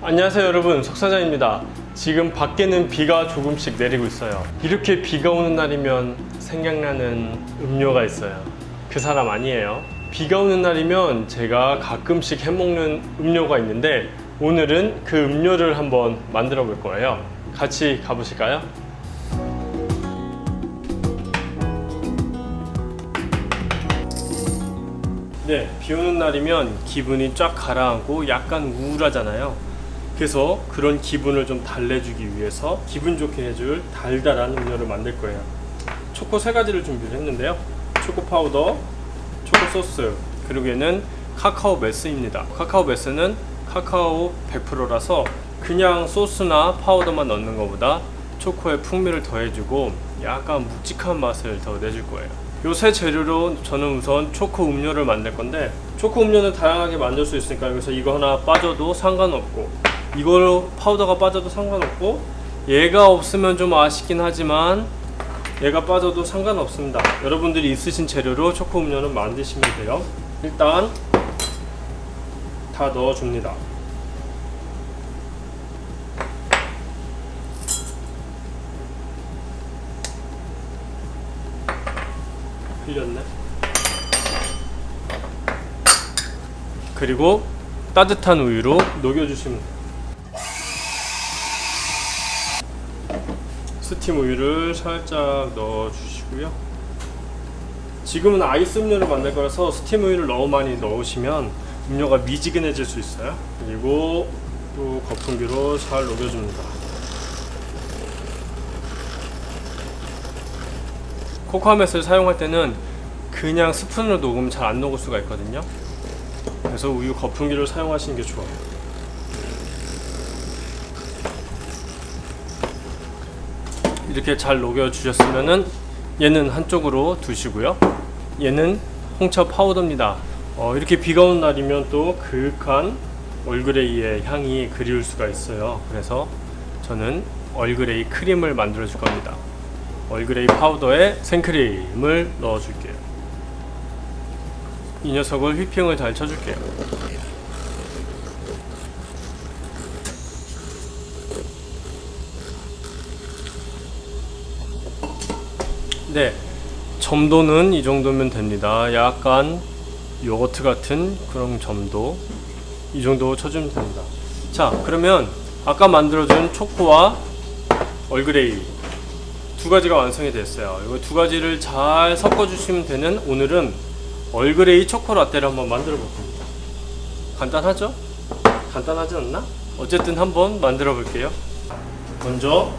안녕하세요 여러분, 석사장입니다. 지금 밖에는 비가 조금씩 내리고 있어요. 이렇게 비가 오는 날이면 생각나는 음료가 있어요. 그 사람 아니에요. 비가 오는 날이면 제가 가끔씩 해먹는 음료가 있는데 오늘은 그 음료를 한번 만들어 볼 거예요. 같이 가보실까요? 네, 비 오는 날이면 기분이 쫙 가라앉고 약간 우울하잖아요. 그래서 그런 기분을 좀 달래주기 위해서 기분 좋게 해줄 달달한 음료를 만들 거예요. 초코 3가지를 준비를 했는데요. 초코 파우더, 초코 소스, 그리고 얘는 카카오 메스입니다. 카카오 메스는 카카오 100%라서 그냥 소스나 파우더만 넣는 것보다 초코의 풍미를 더해주고 약간 묵직한 맛을 더 내줄 거예요. 요 세 재료로 저는 우선 초코 음료를 만들 건데, 초코 음료는 다양하게 만들 수 있으니까 여기서 이거 하나 빠져도 상관없고 이걸로 파우더가 빠져도 상관없고 얘가 없으면 좀 아쉽긴 하지만 얘가 빠져도 상관없습니다. 여러분들이 있으신 재료로 초코 음료는 만드시면 돼요. 일단 다 넣어줍니다. 흘렸네. 그리고 따뜻한 우유로 녹여주시면 돼요. 스팀 우유를 살짝 넣어주시고요. 지금은 아이스 음료를 만들 거라서 스팀 우유를 너무 많이 넣으시면 음료가 미지근해질 수 있어요. 그리고 또 거품기로 잘 녹여줍니다. 코코아 맷을 사용할 때는 그냥 스푼으로 녹으면 잘 안 녹을 수가 있거든요. 그래서 우유 거품기를 사용하시는 게 좋아요. 이렇게 잘 녹여주셨으면은 얘는 한쪽으로 두시고요. 얘는 홍차 파우더입니다. 이렇게 비가 오는 날이면 또 그윽한 얼그레이의 향이 그리울 수가 있어요. 그래서 저는 얼그레이 크림을 만들어 줄 겁니다. 얼그레이 파우더에 생크림을 넣어 줄게요. 이 녀석을 휘핑을 잘 쳐줄게요. 네, 점도는 이 정도면 됩니다. 약간 요거트 같은 그런 점도, 이 정도 쳐주면 됩니다. 자, 그러면 아까 만들어준 초코와 얼그레이 2가지가 완성이 됐어요. 이거 2가지를 잘 섞어주시면 되는, 오늘은 얼그레이 초코 라떼를 한번 만들어 볼 겁니다. 간단하죠? 간단하지 않나? 어쨌든 한번 만들어 볼게요. 먼저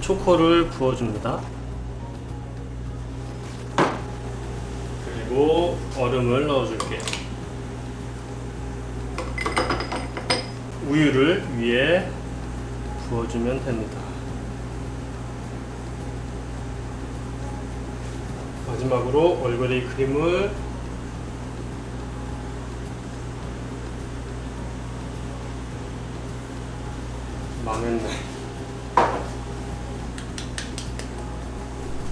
초코를 부어줍니다. 그리고 얼음을 넣어줄게요. 우유를 위에 부어주면 됩니다. 마지막으로 얼그레이 크림을 망했네.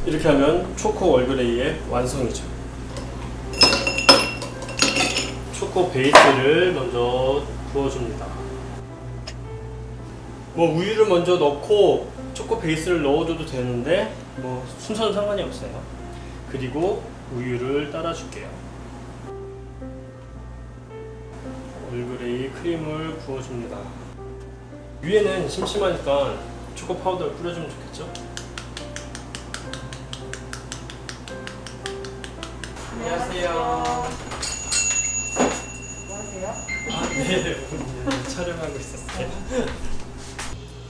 이렇게 하면 초코 얼그레이의 완성이죠. 초코 베이스를 먼저 부어줍니다. 뭐 우유를 먼저 넣고 초코 베이스를 넣어줘도 되는데 뭐 순서는 상관이 없어요. 그리고 우유를 따라줄게요. 얼그레이 크림을 부어줍니다. 위에는 심심하니까 초코 파우더를 뿌려주면 좋겠죠? 안녕하세요. 네, 촬영하고 있었어요.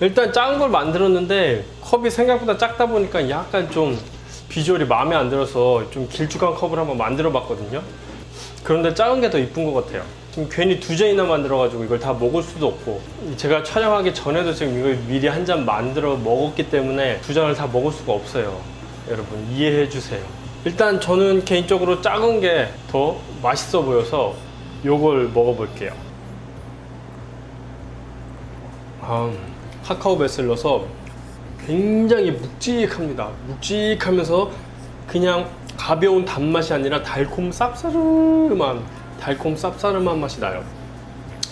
일단 작은 걸 만들었는데 컵이 생각보다 작다 보니까 약간 좀 비주얼이 마음에 안 들어서 좀 길쭉한 컵을 한번 만들어 봤거든요. 그런데 작은 게 더 이쁜 것 같아요. 지금 괜히 2잔이나 만들어 가지고 이걸 다 먹을 수도 없고, 제가 촬영하기 전에도 지금 이걸 미리 한 잔 만들어 먹었기 때문에 2잔을 다 먹을 수가 없어요. 여러분 이해해 주세요. 일단 저는 개인적으로 작은 게 더 맛있어 보여서 요걸 먹어볼게요. 카카오 뱃을 넣어서 굉장히 묵직합니다. 묵직하면서 그냥 가벼운 단맛이 아니라 달콤 쌉싸름한 맛이 나요.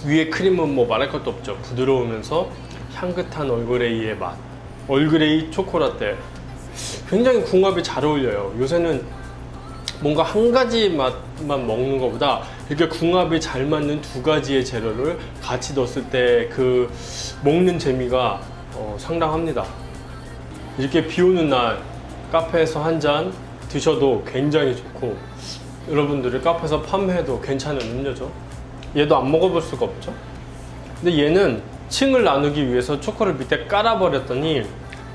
위에 크림은 뭐 말할 것도 없죠. 부드러우면서 향긋한 얼그레이의 맛. 얼그레이 초코라떼. 굉장히 궁합이 잘 어울려요. 요새는 뭔가 한 가지 맛만 먹는 것보다 이렇게 궁합이 잘 맞는 두 가지의 재료를 같이 넣었을 때 그 먹는 재미가 상당합니다. 이렇게 비 오는 날 카페에서 한 잔 드셔도 굉장히 좋고, 여러분들이 카페에서 판매해도 괜찮은 음료죠. 얘도 안 먹어볼 수가 없죠. 근데 얘는 층을 나누기 위해서 초코를 밑에 깔아버렸더니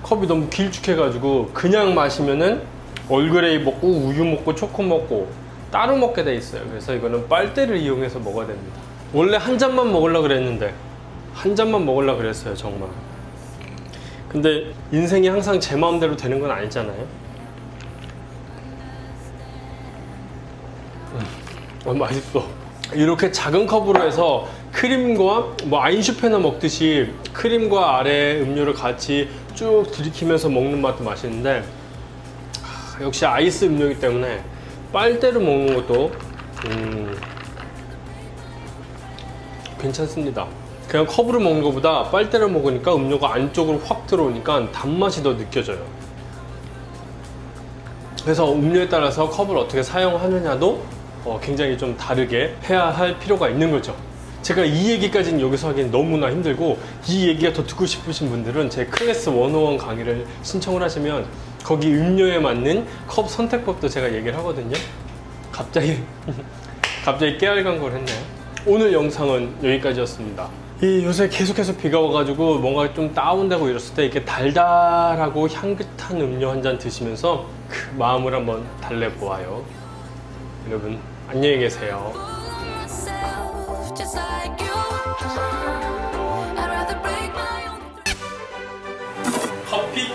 컵이 너무 길쭉해가지고 그냥 마시면은 얼그레이 먹고 우유 먹고 초코 먹고 따로 먹게 돼 있어요. 그래서 이거는 빨대를 이용해서 먹어야 됩니다. 원래 한 잔만 먹으려고 그랬는데, 한 잔만 먹으려고 그랬어요, 정말. 근데 인생이 항상 제 마음대로 되는 건 아니잖아요. 맛있어. 이렇게 작은 컵으로 해서 크림과 뭐 아인슈페너 먹듯이 크림과 아래 음료를 같이 쭉 들이키면서 먹는 맛도 맛있는데, 역시 아이스 음료이기 때문에 빨대로 먹는 것도 괜찮습니다. 그냥 컵으로 먹는 것보다 빨대로 먹으니까 음료가 안쪽으로 확 들어오니까 단맛이 더 느껴져요. 그래서 음료에 따라서 컵을 어떻게 사용하느냐도 굉장히 좀 다르게 해야 할 필요가 있는 거죠. 제가 이 얘기까지는 여기서 하기엔 너무나 힘들고, 이 얘기가 더 듣고 싶으신 분들은 제 클래스 101 강의를 신청을 하시면 거기 음료에 맞는 컵 선택법도 제가 얘기를 하거든요. 갑자기 깨알간 걸 했네요. 오늘 영상은 여기까지였습니다. 요새 계속해서 비가 와가지고 뭔가 좀 다운되고 이랬을 때 이렇게 달달하고 향긋한 음료 한 잔 드시면서 그 마음을 한번 달래보아요. 여러분 안녕히 계세요. 커피